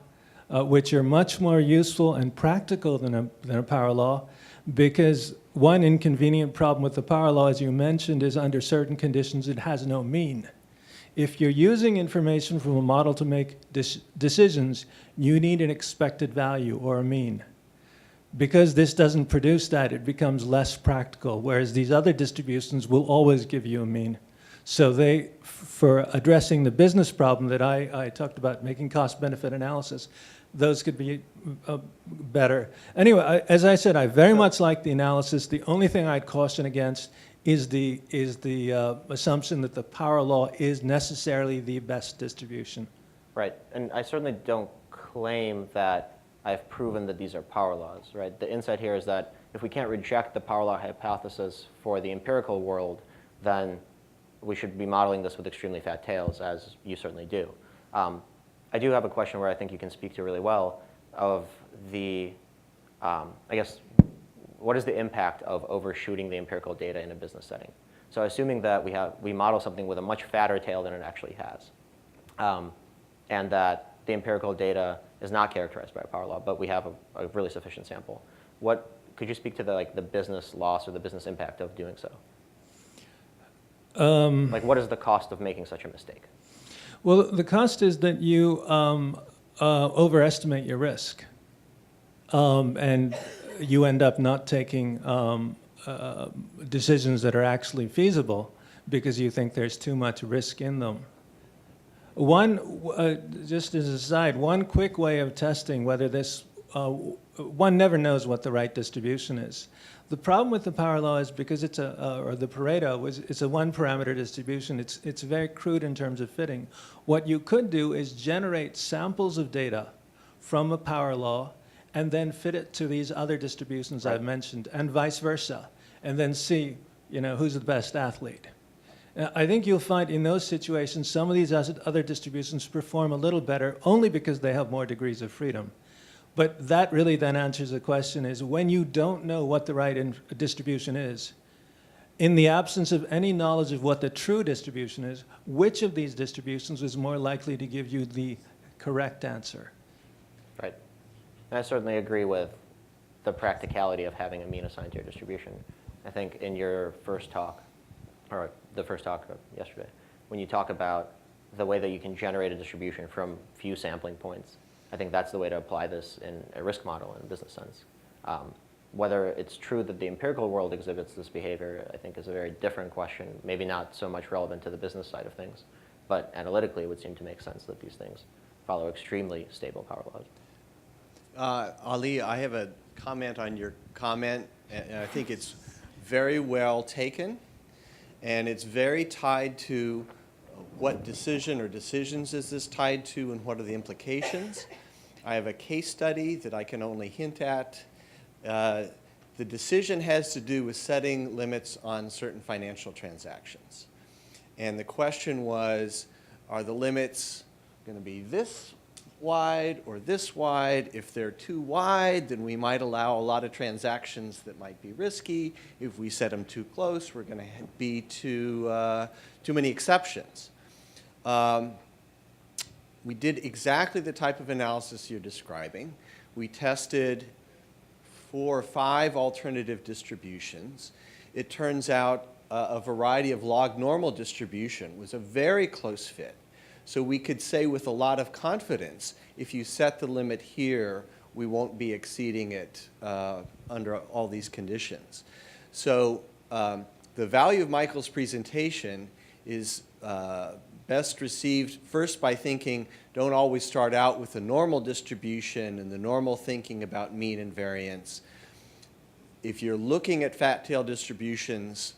which are much more useful and practical than a power law, because one inconvenient problem with the power law, as you mentioned, is under certain conditions it has no mean. If you're using information from a model to make decisions, you need an expected value or a mean. Because this doesn't produce that, it becomes less practical, whereas these other distributions will always give you a mean. So for addressing the business problem that I talked about, making cost-benefit analysis, those could be better. Anyway, as I said, I very much like the analysis. The only thing I'd caution against is the assumption that the power law is necessarily the best distribution. Right, and I certainly don't claim that I've proven that these are power laws, right? The insight here is that if we can't reject the power law hypothesis for the empirical world, then we should be modeling this with extremely fat tails, as you certainly do. I do have a question where I think you can speak to really well of the, I guess, what is the impact of overshooting the empirical data in a business setting? So assuming that we model something with a much fatter tail than it actually has, and that the empirical data is not characterized by a power law, but we have a really sufficient sample. Could you speak to the business loss or the business impact of doing so? What is the cost of making such a mistake? Well, the cost is that you overestimate your risk, and you end up not taking decisions that are actually feasible because you think there's too much risk in them. Just as an aside, one quick way of testing whether this, one never knows what the right distribution is. The problem with the power law is because it's or the Pareto, it's a one-parameter distribution. It's very crude in terms of fitting. What you could do is generate samples of data from a power law and then fit it to these other distributions I've mentioned, and vice versa, and then see, who's the best athlete. I think you'll find in those situations some of these other distributions perform a little better only because they have more degrees of freedom. But that really then answers the question is when you don't know what the right distribution is, in the absence of any knowledge of what the true distribution is, which of these distributions is more likely to give you the correct answer? Right. And I certainly agree with the practicality of having a mean assigned to your distribution. I think in your first talk, or the first talk yesterday, when you talk about the way that you can generate a distribution from few sampling points, I think that's the way to apply this in a risk model in a business sense. Whether it's true that the empirical world exhibits this behavior, I think is a very different question, maybe not so much relevant to the business side of things, but analytically it would seem to make sense that these things follow extremely stable power laws. Ali, I have a comment on your comment, and I think it's very well taken, and it's very tied to what decision or decisions is this tied to and what are the implications. I have a case study that I can only hint at. The decision has to do with setting limits on certain financial transactions. And the question was, are the limits going to be this wide or this wide? If they're too wide, then we might allow a lot of transactions that might be risky. If we set them too close, we're going to be too many exceptions. We did exactly the type of analysis you're describing. We tested 4 or 5 alternative distributions. It turns out a variety of log normal distribution was a very close fit. So we could say with a lot of confidence, if you set the limit here, we won't be exceeding it under all these conditions. So the value of Michael's presentation is best received first by thinking, don't always start out with the normal distribution and the normal thinking about mean and variance. If you're looking at fat tail distributions,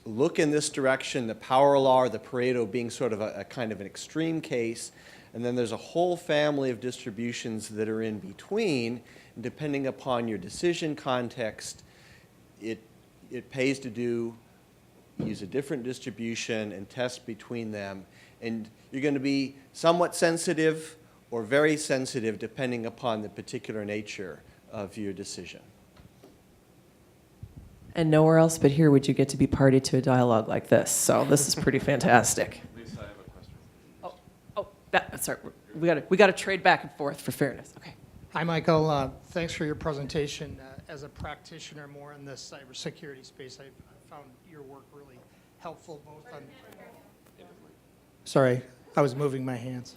look in this direction, the power law or the Pareto being sort of a kind of an extreme case, and then there's a whole family of distributions that are in between, and depending upon your decision context, it pays to use a different distribution and test between them. And you're going to be somewhat sensitive or very sensitive depending upon the particular nature of your decision. And nowhere else but here would you get to be party to a dialogue like this. So this is pretty fantastic. Lisa, I have a question. Sorry, we got to trade back and forth for fairness. Okay. Hi, Michael. Thanks for your presentation. As a practitioner more in the cybersecurity space, I found your work really helpful both on... Sorry, I was moving my hands.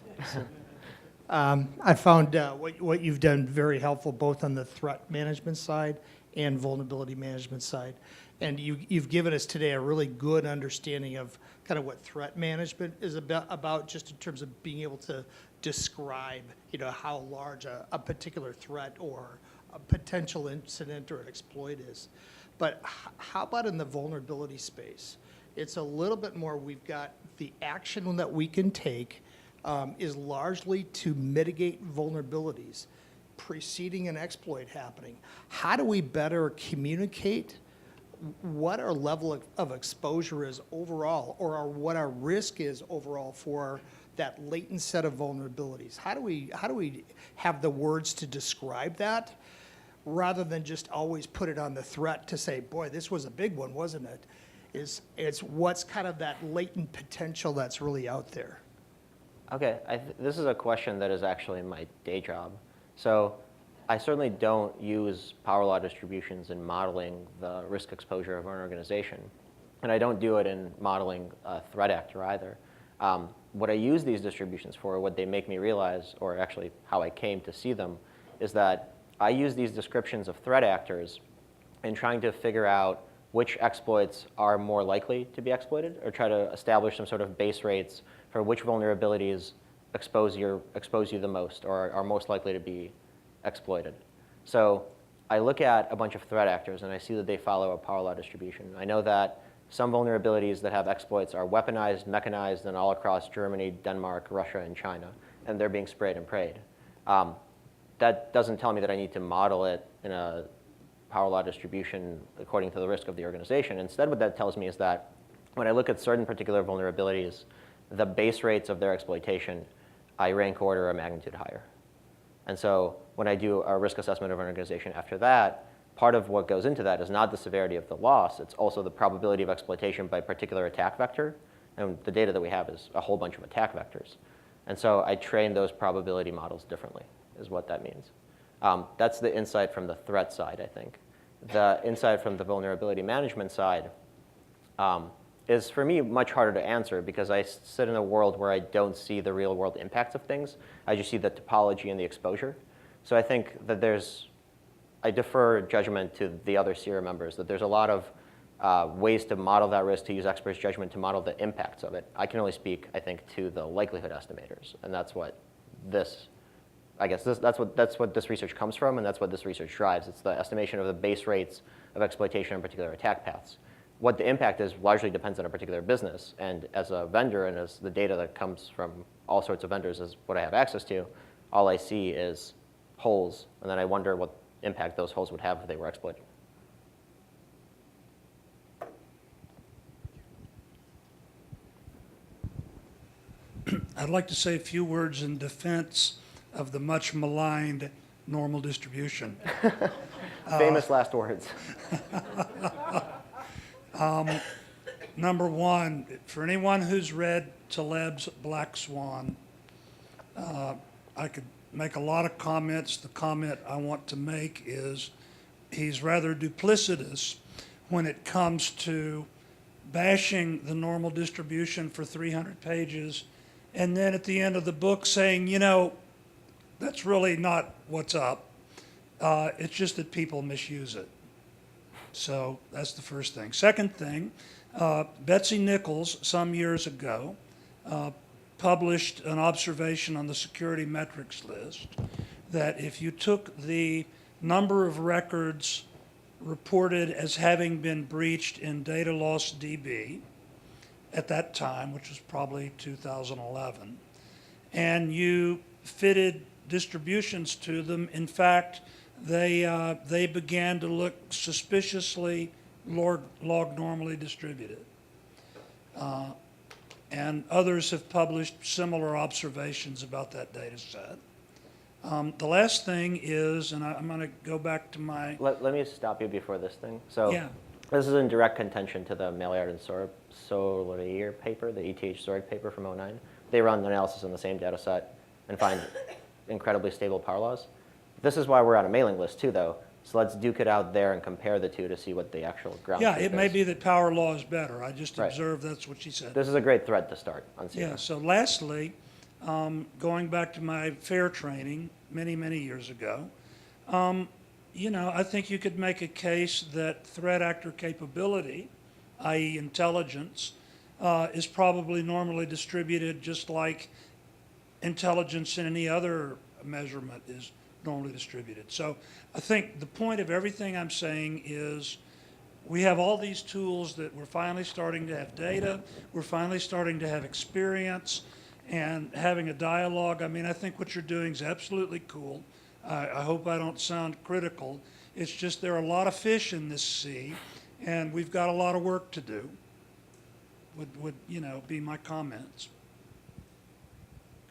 I found what you've done very helpful both on the threat management side and vulnerability management side. And you've given us today a really good understanding of kind of what threat management is about just in terms of being able to describe, how large a particular threat or a potential incident or an exploit is. But how about in the vulnerability space? It's a little bit more, we've got the action that we can take is largely to mitigate vulnerabilities preceding an exploit happening. How do we better communicate what our level of exposure is overall, or what our risk is overall for that latent set of vulnerabilities? How do we have the words to describe that, rather than just always put it on the threat to say, boy, this was a big one, wasn't it? It's what's kind of that latent potential that's really out there. Okay, this is a question that is actually my day job. So I certainly don't use power law distributions in modeling the risk exposure of an organization. And I don't do it in modeling a threat actor either. What I use these distributions for, what they make me realize, or actually how I came to see them, is that I use these descriptions of threat actors in trying to figure out which exploits are more likely to be exploited, or try to establish some sort of base rates for which vulnerabilities expose you the most, or are most likely to be exploited. So I look at a bunch of threat actors and I see that they follow a power law distribution. I know that some vulnerabilities that have exploits are weaponized, mechanized, and all across Germany, Denmark, Russia, and China, and they're being sprayed and prayed. That doesn't tell me that I need to model it in a power law distribution according to the risk of the organization. Instead, what that tells me is that when I look at certain particular vulnerabilities, the base rates of their exploitation, I rank order a magnitude higher. And so when I do a risk assessment of an organization after that, part of what goes into that is not the severity of the loss, it's also the probability of exploitation by a particular attack vector. And the data that we have is a whole bunch of attack vectors. And so I train those probability models differently, is what that means. That's the insight from the threat side, I think. the insight from the vulnerability management side is, for me, much harder to answer because I sit in a world where I don't see the real world impacts of things. I just see the topology and the exposure. So I think that I defer judgment to the other SIRA members, that there's a lot of ways to model that risk, to use experts' judgment to model the impacts of it. I can only speak, I think, to the likelihood estimators, and that's what that's what this research comes from, and that's what this research drives. It's the estimation of the base rates of exploitation in particular attack paths. What the impact is largely depends on a particular business, and as a vendor and as the data that comes from all sorts of vendors is what I have access to, all I see is holes, and then I wonder what impact those holes would have if they were exploited. I'd like to say a few words in defense of the much maligned normal distribution. Famous last words. Number one, for anyone who's read Taleb's Black Swan, I could make a lot of comments. The comment I want to make is he's rather duplicitous when it comes to bashing the normal distribution for 300 pages and then at the end of the book saying, you know, that's really not what's up. It's just that people misuse it. So that's the first thing. Second thing, Betsy Nichols, some years ago, published an observation on the security metrics list that if you took the number of records reported as having been breached in data loss DB at that time, which was probably 2011, and you fitted distributions to them, in fact, they began to look suspiciously log normally distributed. And others have published similar observations about that data set. The last thing is, and I'm going to go back to my... Let me stop you before this thing. So Yeah. this is in direct contention to the Maillard and Solier paper, the ETH Sorg paper from 2009. They run analysis on the same data set and find incredibly stable power laws. This is why we're on a mailing list too, though. So let's duke it out there and compare the two to see what the actual ground Yeah, truth it may is. be that power law is better. I just Right. observed that's what she said. This is a great thread to start on Yeah, CRM. so lastly, going back to my FAIR training many, many years ago, you know, I think you could make a case that threat actor capability, i.e. intelligence, is probably normally distributed just like intelligence in any other measurement is normally distributed. So I think the point of everything I'm saying is we have all these tools that we're finally starting to have data, we're finally starting to have experience and having a dialogue. I mean, I think what you're doing is absolutely cool. I hope I don't sound critical. It's just there are a lot of fish in this sea and we've got a lot of work to do, would you know, be my comments.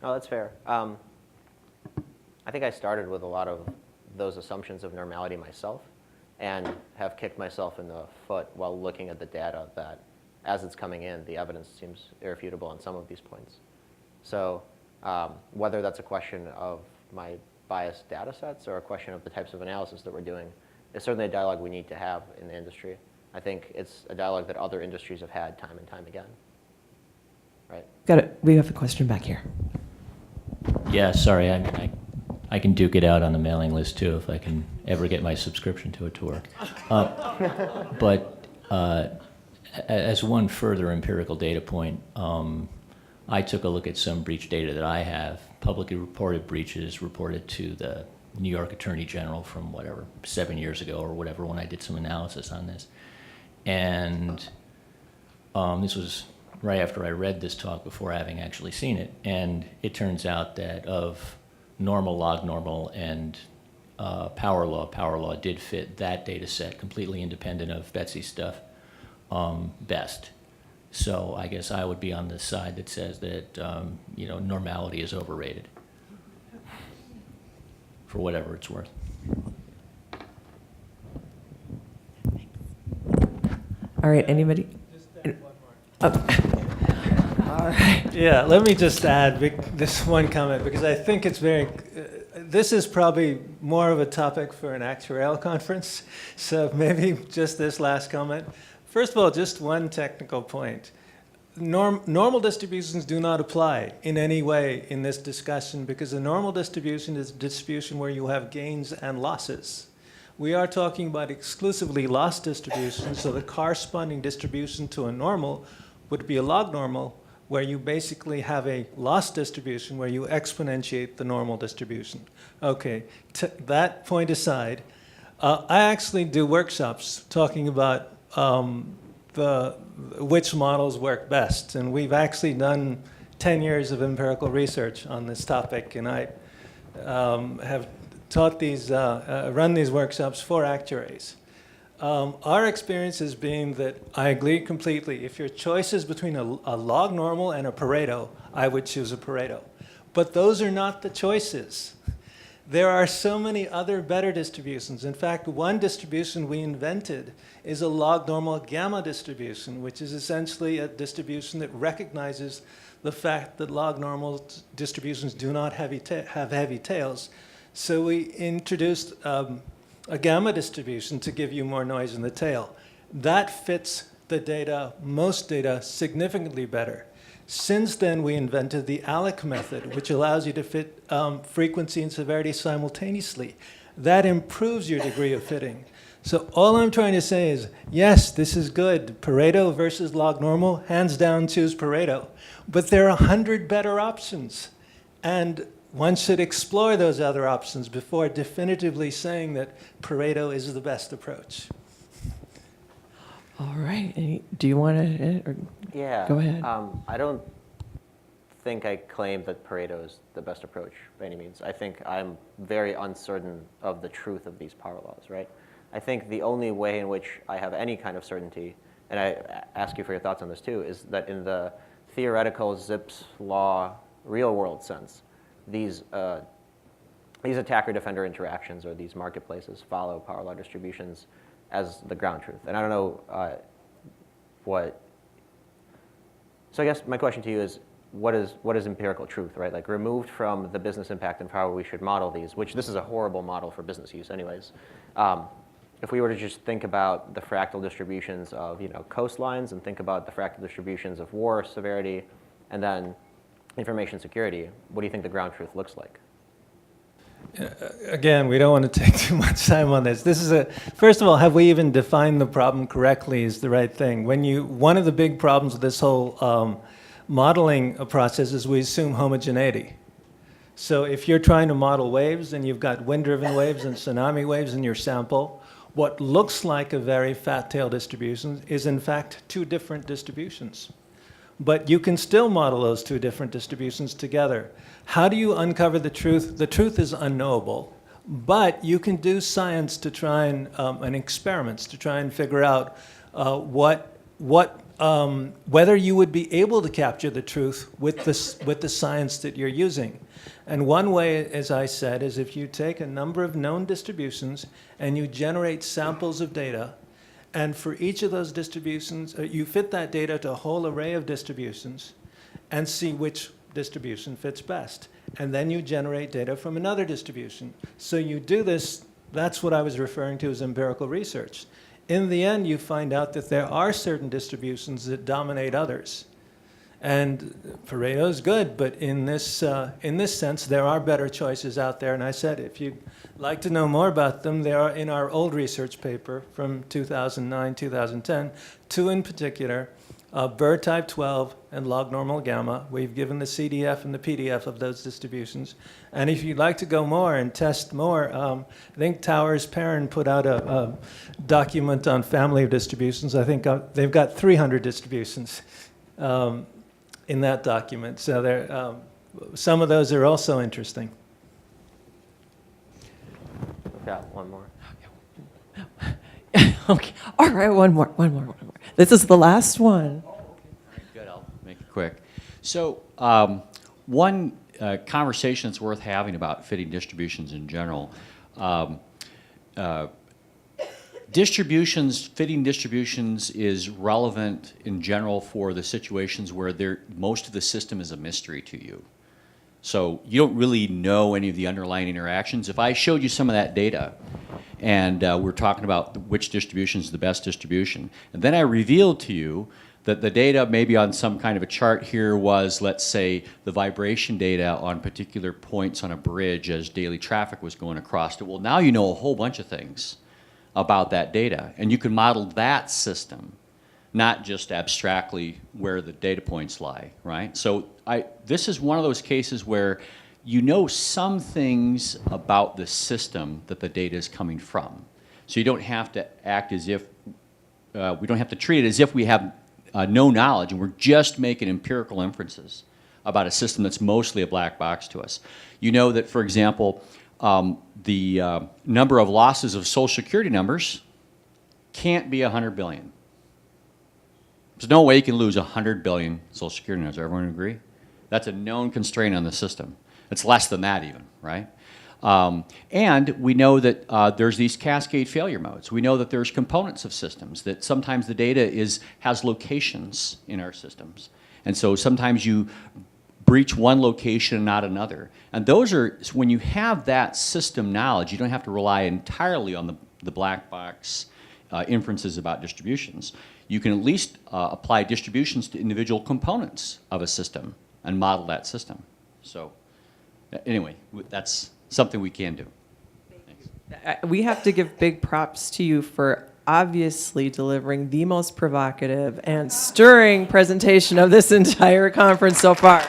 Oh, that's fair. I think I started with a lot of those assumptions of normality myself and have kicked myself in the foot while looking at the data that, as it's coming in, the evidence seems irrefutable on some of these points. So whether that's a question of my biased data sets or a question of the types of analysis that we're doing, is certainly a dialogue we need to have in the industry. I think it's a dialogue that other industries have had time and time again. Right? Got it. We have a question back here. Yeah, sorry, I can duke it out on the mailing list too if I can ever get my subscription to it to work. But as one further empirical data point, I took a look at some breach data that I have, publicly reported breaches reported to the New York Attorney General from whatever, 7 years ago or whatever, when I did some analysis on this. And this was right after I read this talk before having actually seen it. And it turns out that of normal, log normal, and power law did fit that data set, completely independent of Betsy's stuff, best. So I guess I would be on the side that says that you know, normality is overrated, for whatever it's worth. All right, anybody? All right. Yeah, let me just add this one comment because I think it's very, this is probably more of a topic for an actuarial conference, so maybe just this last comment. First of all, just one technical point. Normal distributions do not apply in any way in this discussion because a normal distribution is a distribution where you have gains and losses. We are talking about exclusively loss distributions, so the corresponding distribution to a normal would be a log normal, where you basically have a loss distribution where you exponentiate the normal distribution. Okay, that point aside, I actually do workshops talking about which models work best, and we've actually done 10 years of empirical research on this topic, and I have taught these, run these workshops for actuaries. Our experience has been that I agree completely. If your choice is between a log normal and a Pareto, I would choose a Pareto. But those are not the choices. There are so many other better distributions. In fact, one distribution we invented is a log normal gamma distribution, which is essentially a distribution that recognizes the fact that log normal distributions do not have heavy tails. So we introduced a gamma distribution to give you more noise in the tail. That fits the data, most data, significantly better. Since then, we invented the ALEC method, which allows you to fit frequency and severity simultaneously. That improves your degree of fitting. So all I'm trying to say is, yes, this is good. Pareto versus log normal, hands down choose Pareto. But there are 100 better options. And one should explore those other options before definitively saying that Pareto is the best approach. All right. Do you want to? Yeah. Go ahead. I don't think I claim that Pareto is the best approach by any means. I think I'm very uncertain of the truth of these power laws, right? I think the only way in which I have any kind of certainty, and I ask you for your thoughts on this too, is that in the theoretical Zipf's law real world sense, these attacker-defender interactions or these marketplaces follow power law distributions as the ground truth. And I don't know what. So I guess my question to you is, what is empirical truth, right? Like removed from the business impact and how we should model these, which this is a horrible model for business use anyways. If we were to just think about the fractal distributions of coastlines and think about the fractal distributions of war severity and then information security, what do you think the ground truth looks like? Again, we don't want to take too much time on this. First of all, have we even defined the problem correctly is the right thing. One of the big problems with this whole modeling process is we assume homogeneity. So if you're trying to model waves and you've got wind-driven waves and tsunami waves in your sample, what looks like a very fat tail distribution is in fact two different distributions. But you can still model those two different distributions together. How do you uncover the truth? The truth is unknowable, but you can do science to try and experiments to try and figure out whether you would be able to capture the truth with the science that you're using. And one way, as I said, is if you take a number of known distributions and you generate samples of data, and for each of those distributions, you fit that data to a whole array of distributions and see which distribution fits best. And then you generate data from another distribution. So you do this, that's what I was referring to as empirical research. In the end, you find out that there are certain distributions that dominate others. And Pareto is good, but in this sense, there are better choices out there. And I said, if you'd like to know more about them, they are in our old research paper from 2009, 2010, two in particular, Burr type 12 and log normal gamma. We've given the CDF and the PDF of those distributions. And if you'd like to go more and test more, I think Towers Perrin put out a document on family of distributions. I think they've got 300 distributions in that document. So some of those are also interesting. Yeah, one more. Okay. All right. One more. This is the last one. Good. I'll make it quick. So one conversation that's worth having about fitting distributions in general. Fitting distributions is relevant in general for the situations where most of the system is a mystery to you. So you don't really know any of the underlying interactions. If I showed you some of that data, and we're talking about which distribution is the best distribution, and then I revealed to you that the data maybe on some kind of a chart here was, let's say, the vibration data on particular points on a bridge as daily traffic was going across it. Well, now you know a whole bunch of things about that data, and you can model that system, not just abstractly where the data points lie, right? So this is one of those cases where you know some things about the system that the data is coming from. So you don't have to act as if, we don't have to treat it as if we have no knowledge and we're just making empirical inferences about a system that's mostly a black box to us. You know that, for example, the number of losses of Social Security numbers can't be 100 billion. There's no way you can lose 100 billion Social Security numbers. Everyone agree? That's a known constraint on the system. It's less than that even, right? And we know that there's these cascade failure modes. We know that there's components of systems, that sometimes the data has locations in our systems. And so sometimes you breach one location and not another. And those are, when you have that system knowledge, you don't have to rely entirely on the black box inferences about distributions. You can at least apply distributions to individual components of a system and model that system. So anyway, that's something we can do. Thanks. We have to give big props to you for obviously delivering the most provocative and stirring presentation of this entire conference so far.